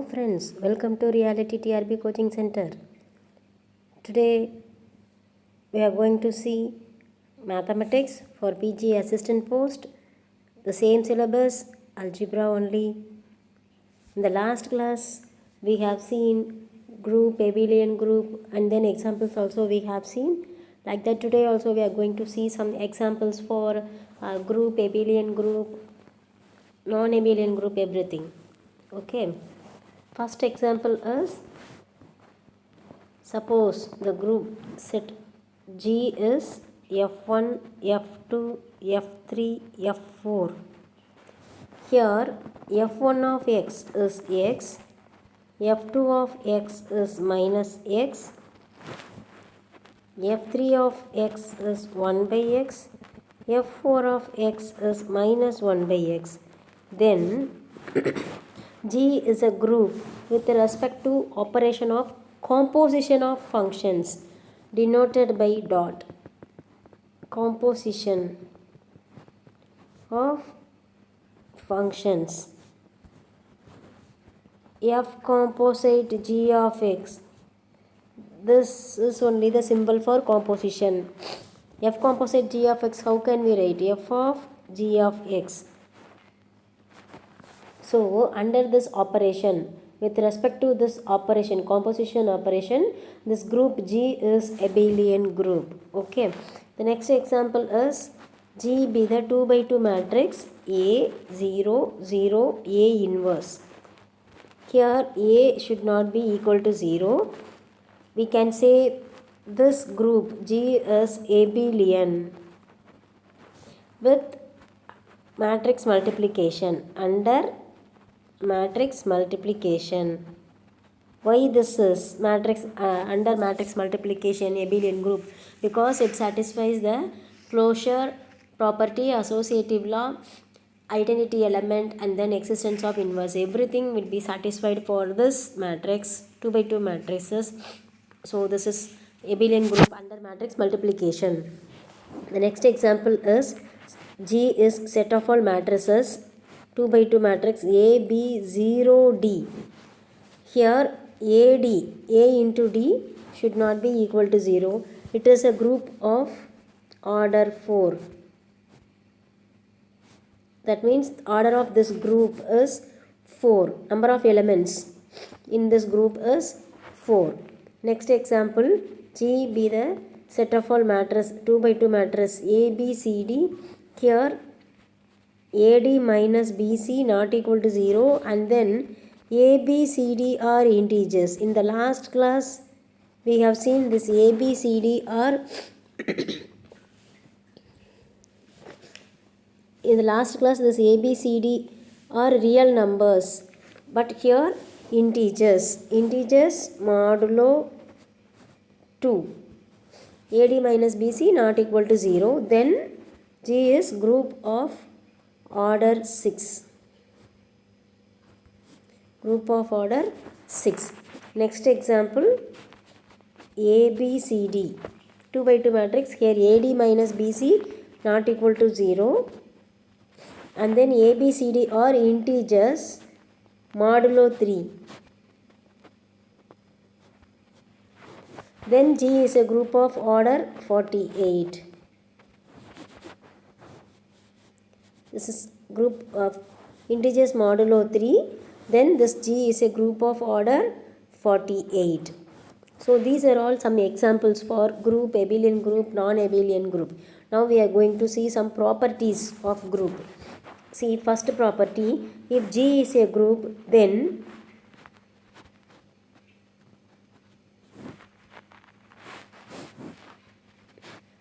Hello friends, welcome to Reality TRB Coaching Center. Today we are going to see mathematics for PG assistant post, the same syllabus, algebra only. In the last class we have seen group, abelian group, and then examples also we have seen. Like that today also we are going to see some examples for group, abelian group, non-abelian group, everything. Okay. First example is, suppose the group set G is F1, F2, F3, F4. Here F1 of x is x, F2 of x is minus x, F3 of x is 1 by x, F4 of x is minus 1 by x. Then G is a group with respect to operation of composition of functions denoted by dot. Composition of functions. F composite G of x. This is only the symbol for composition. F composite G of x, how can we write? F of G of x. So under this operation, with respect to this operation, composition operation, this group G is abelian group. Okay. The next example is, G be the 2 by 2 matrix A 0 0 A inverse. Here A should not be equal to 0. We can say this group G is abelian with matrix multiplication. Under matrix multiplication. Why this is matrix under matrix multiplication abelian group? Because it satisfies the closure property, associative law, identity element, and then existence of inverse. Everything will be satisfied for this matrix, 2 by 2 matrices. So this is abelian group under matrix multiplication. The next example is, G is set of all matrices 2 by 2 matrix A, B, 0, D. Here AD, A into D should not be equal to 0. It is a group of order 4. That means order of this group is 4. Number of elements in this group is 4. Next example, G be the set of all matrices 2 by 2 matrix A, B, C, D. Here AD minus BC not equal to 0, and then A, B, C, D are integers. In the last class we have seen this A, B, C, D are in the last class this A, B, C, D are real numbers, but here integers. Integers modulo 2. AD minus BC not equal to 0. Then G is group of order 6. Group of order 6. Next example, ABCD 2 by 2 matrix. Here AD minus BC not equal to 0, and then ABCD are integers modulo 3. Then G is a group of order 48. This is group of integers modulo 3. Then this G is a group of order 48. So these are all some examples for group, abelian group, non-abelian group. Now we are going to see some properties of group. See, first property, if G is a group, then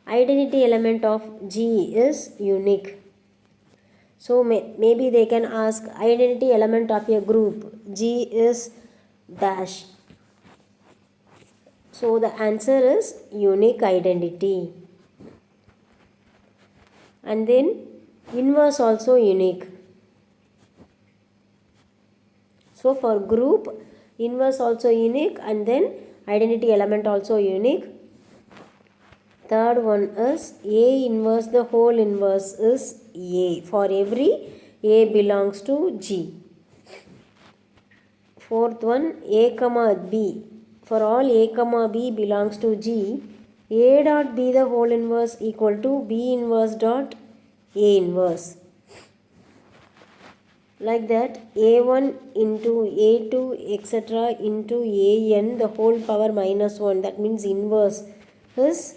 identity element of G is unique. So maybe they can ask, identity element of a group G is dash. So the answer is unique identity. And then inverse also unique. So for group, inverse also unique, and then identity element also unique. Third one is A inverse, the whole inverse is A. For every A belongs to G. Fourth one, A comma B. For all A comma B belongs to G, A dot B the whole inverse equal to B inverse dot A inverse. Like that, A1 into A2 etc. into AN the whole power minus 1. That means inverse is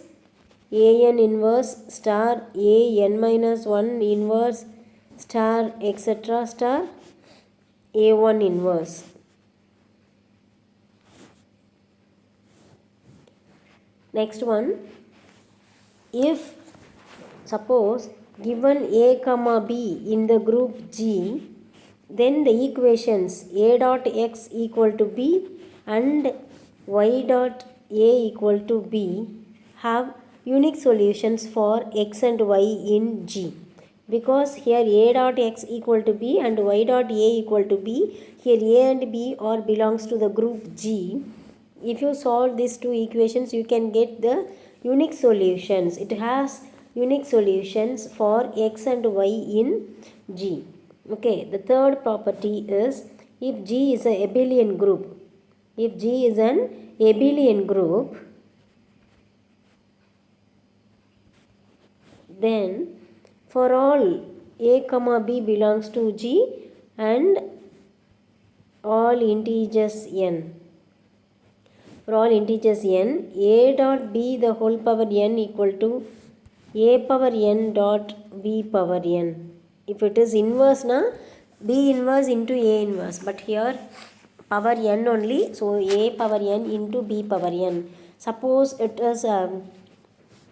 AN inverse star AN minus 1 inverse star etc. star A1 inverse. Next one, if suppose given A comma B in the group G, then the equations A dot x equal to B and Y dot A equal to B have unique solutions for x and y in G. Because here A dot x equal to B and Y dot A equal to B, here A and B are belongs to the group G. If you solve these two equations, you can get the unique solutions. It has unique solutions for x and y in G. Okay, the third property is if G is a abelian group. If G is an abelian group, then for all A comma B belongs to G and all integers n. For all integers n, A dot B the whole power n equal to A power n dot B power n. If it is inverse na, B inverse into A inverse, but here power n only, so A power n into B power n. Suppose it is n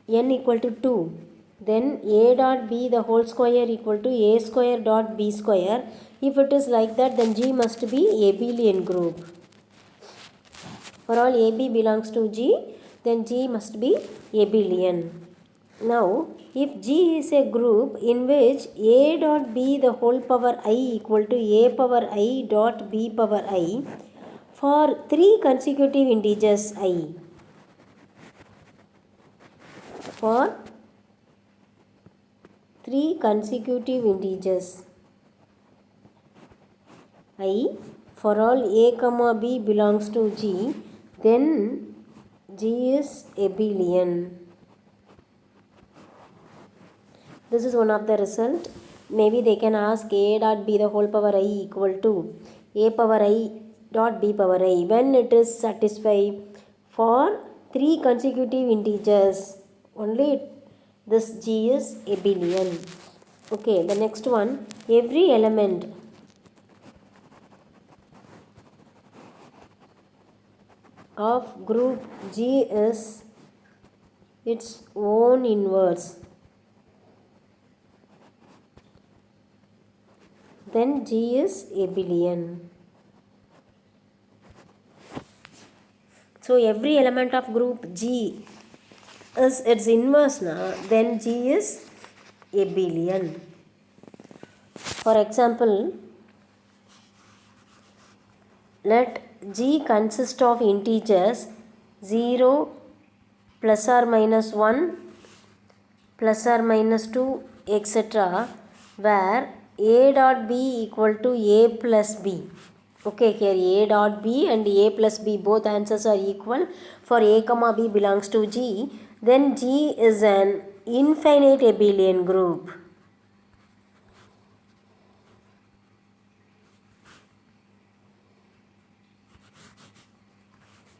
equal to 2, then A dot B the whole square equal to A square dot B square. If it is like that, then G must be abelian group. For all AB belongs to G, then G must be abelian. Now, if G is a group in which A dot B the whole power I equal to A power I dot B power I for 3 consecutive integers I. For 3 consecutive integers I, for all A comma B belongs to G, then G is abelian. This is one of the result. Maybe they can ask A dot B the whole power I equal to A power I dot B power I when it is satisfied for 3 consecutive integers. Only this G is abelian. Okay, the next one, every element of group G is its own inverse. Then G is abelian. So every element of group G is its inverse now, then G is abelian. For example, let G consist of integers 0, plus or minus 1, plus or minus 2, etc. where A dot B equal to A plus B. Okay, here A dot B and A plus B both answers are equal. For A comma B belongs to G, then G is an infinite abelian group.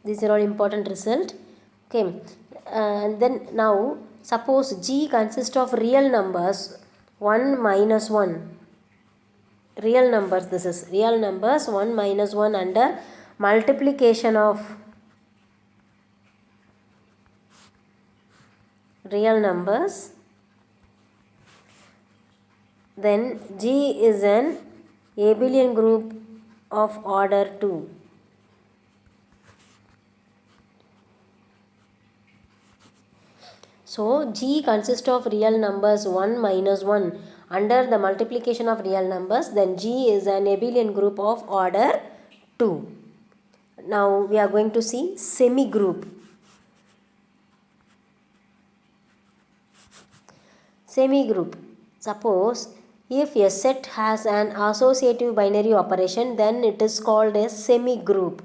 These are all important result. Okay, and then now suppose G consists of real numbers 1 minus 1. Real numbers, this is real numbers 1 minus 1 under multiplication of real numbers, then G is an abelian group of order 2. So G consists of real numbers 1 minus 1 under the multiplication of real numbers, then G is an abelian group of order 2. Now we are going to see semi-group. Semi-group. Suppose If a set has an associative binary operation, then it is called a semi-group.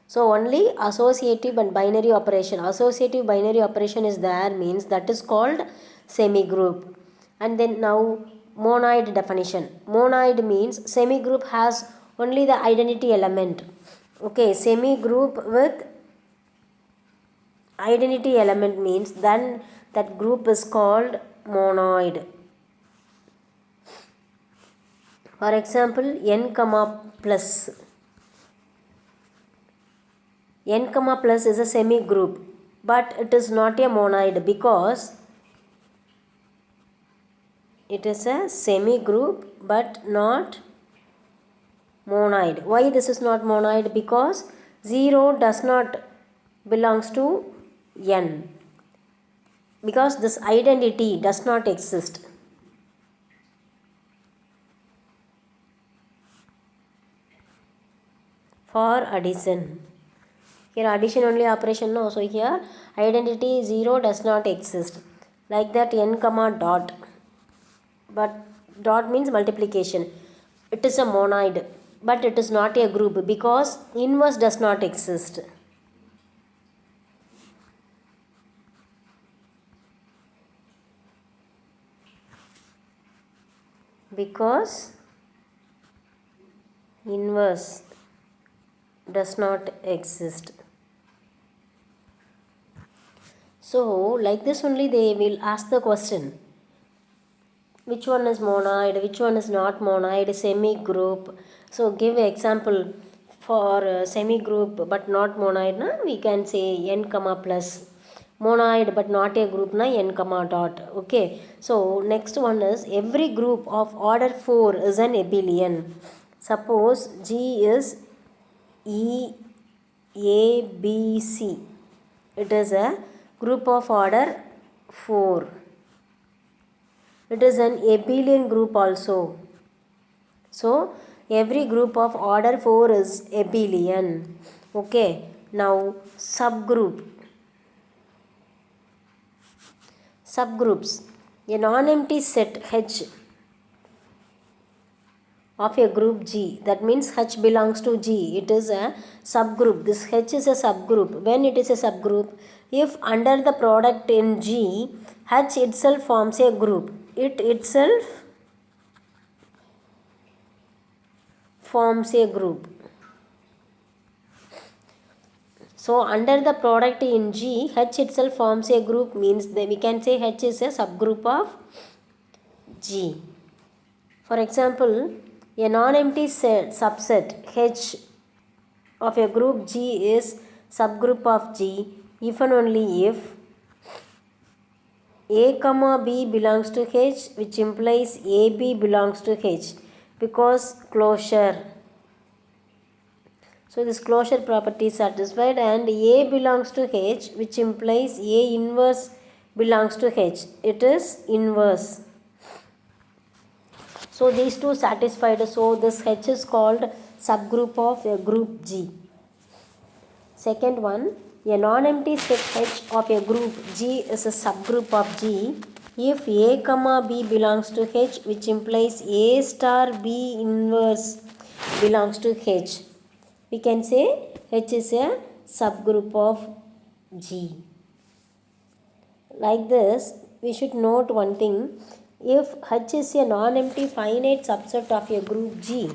So only associative and binary operation. Associative binary operation is there means that is called semi-group. And then now monoid definition. Monoid means semi-group has only the identity element. Okay, semi-group with identity element means then that group is called monoid. For example, n comma plus. N comma plus is a semi-group, but it is not a monoid because it is a semi-group but not monoid. Why this is not monoid? Because 0 does not belongs to n. Because this identity does not exist. For addition. Here addition only operation no. So here identity 0 does not exist. Like that n comma dot. But dot means multiplication. It is a monoid. But it is not a group because inverse does not exist. Because inverse does not exist. So like this only they will ask the question. Which one is monoid, which one is not monoid, semi-group. So give an example for semi-group but not monoid. Na? We can say n comma plus. Monoid but not a group na n comma dot. Okay. So next one is every group of order 4 is an abelian. Suppose G is E, A, B, C. It is a group of order 4. It is an abelian group also. So every group of order 4 is abelian. Okay. Now subgroup. Subgroups. A non-empty set H of a group G, that means H belongs to G. It is a subgroup. This H is a subgroup. When it is a subgroup, if under the product in G, H itself forms a group. It itself forms a group. So under the product in G, H itself forms a group means that we can say H is a subgroup of G. For example, a non-empty subset H of a group G is subgroup of G if and only if A comma B belongs to H, which implies AB belongs to H because closure. So this closure property is satisfied and A belongs to H, which implies A inverse belongs to H. It is inverse. So these two satisfied. So this H is called subgroup of a group G. Second one, a non-empty set H of a group G is a subgroup of G if A comma B belongs to H, which implies A star B inverse belongs to H. We can say H is a subgroup of G. Like this, we should note one thing. If H is a non-empty finite subset of a group G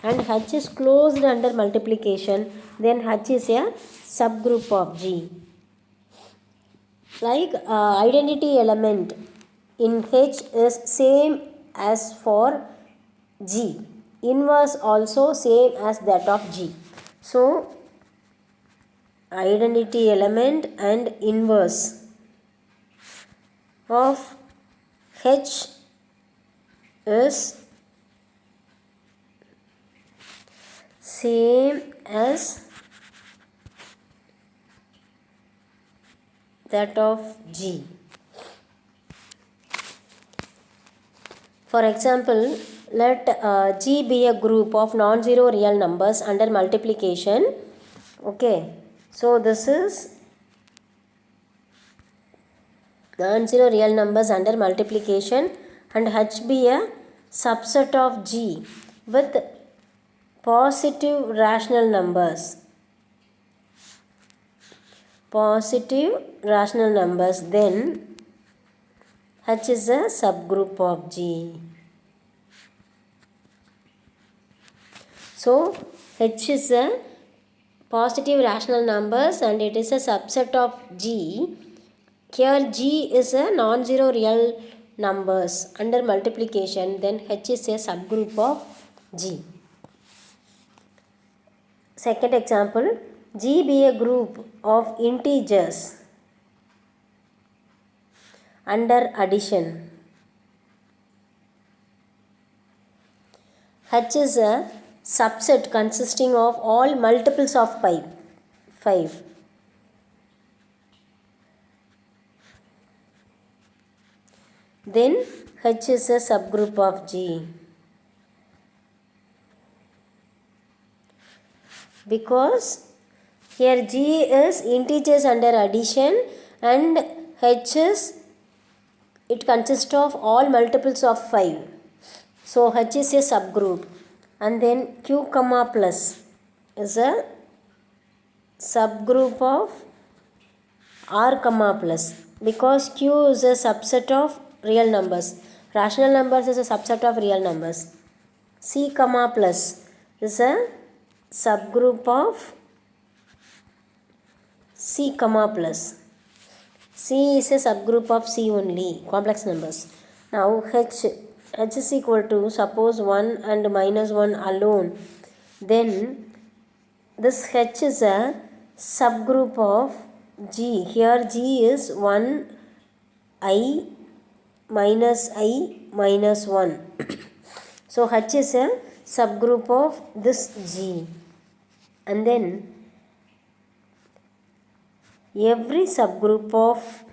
and H is closed under multiplication, then H is a subgroup of G. Like identity element in H is same as for G. Inverse also same as that of G. So identity element and inverse of H is same as that of G. For example, let G be a group of non-zero real numbers under multiplication. Okay, so this is non-zero real numbers under multiplication and H be a subset of G with positive rational numbers. Positive rational numbers, then H is a subgroup of G. So H is a positive rational numbers and it is a subset of G. Here G is a non-zero real numbers under multiplication, then H is a subgroup of G. Second example, G be a group of integers under addition. H is a subset consisting of all multiples of 5. Then H is a subgroup of G. Because here G is integers under addition and H is, it consists of all multiples of 5. So H is a subgroup. And then Q comma plus is a subgroup of R comma plus, because Q is a subset of real numbers. Rational numbers is a subset of real numbers. C comma plus is a subgroup of C comma plus. C is a subgroup of C only, complex numbers. Now H is equal to, suppose 1 and minus 1 alone, then this H is a subgroup of G. Here G is 1 I minus 1. So H is a subgroup of this G. And then every subgroup of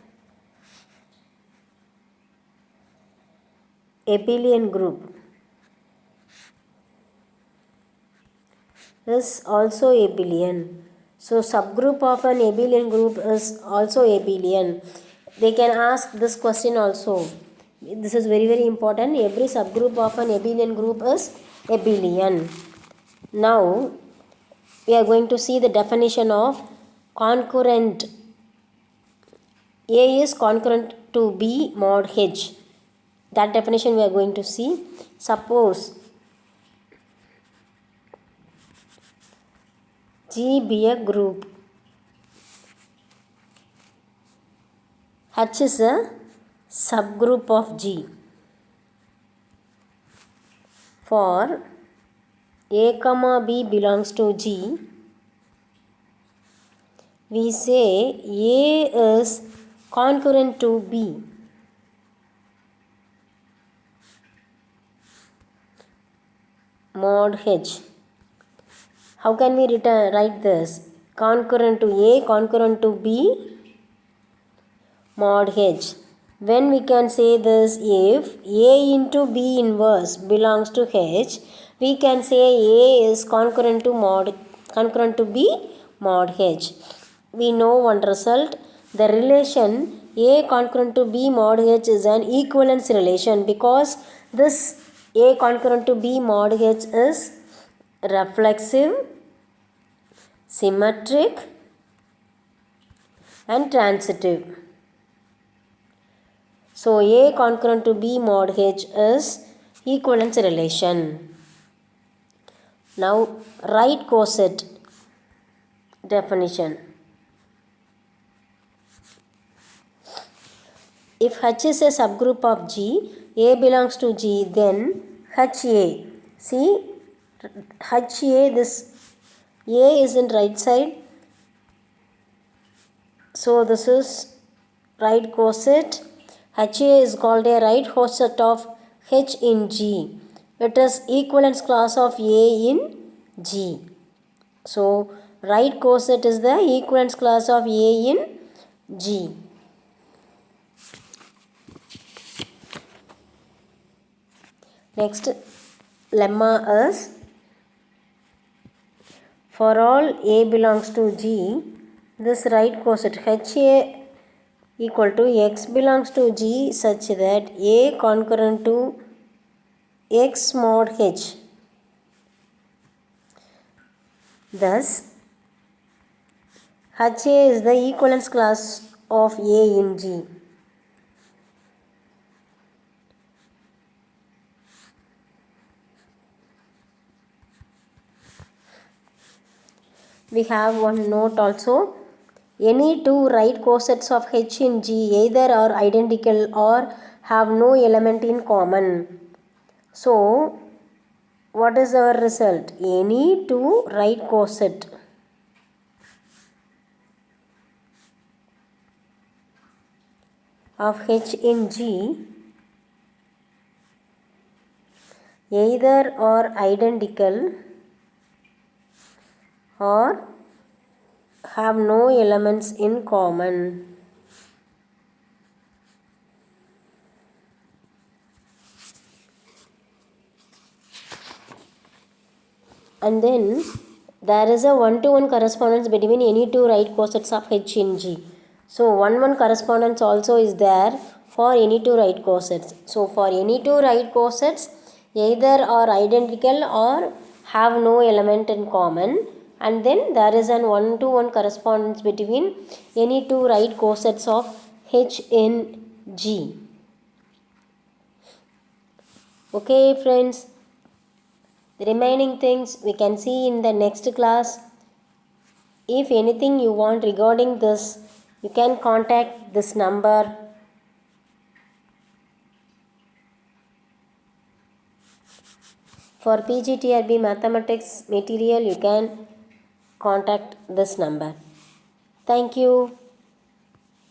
abelian group is also abelian. So subgroup of an abelian group is also abelian. They can ask this question also. This is very, very important. Every subgroup of an abelian group is abelian. Now we are going to see the definition of concurrent. A is concurrent to B mod H. That definition we are going to see. Suppose G be a group. H is a subgroup of G. For A comma B belongs to G, we say A is concurrent to B. Mod H. How can we write this? Concurrent to A, concurrent to B, mod H. When we can say this, if A into B inverse belongs to H, we can say A is concurrent to B mod H. We know one result. The relation A concurrent to B mod H is an equivalence relation, because this A concurrent to B mod H is reflexive, symmetric and transitive. So A concurrent to B mod H is equivalence relation. Now write coset definition. If H is a subgroup of G, A belongs to G, then HA. See, HA, this A is in right side. So this is right coset. HA is called a right coset of H in G. It is equivalence class of A in G. So right coset is the equivalence class of A in G. Next lemma is, for all A belongs to G, this right coset HA equal to X belongs to G such that A concurrent to X mod H. Thus, HA is the equivalence class of A in G. We have one note also. Any two right cosets of H in G either are identical or have no element in common. So, what is our result? Any two right coset of H in G either are identical or have no elements in common. And then there is a one-to-one correspondence between any two right cosets of H in G. So 1-1 correspondence also is there for any two right cosets. So for any two right cosets, either are identical or have no element in common. And then there is an one-to-one correspondence between any two right cosets of H in G. Okay friends, the remaining things we can see in the next class. If anything you want regarding this, you can contact this number. For PGTRB mathematics material, you can contact this number. Thank you.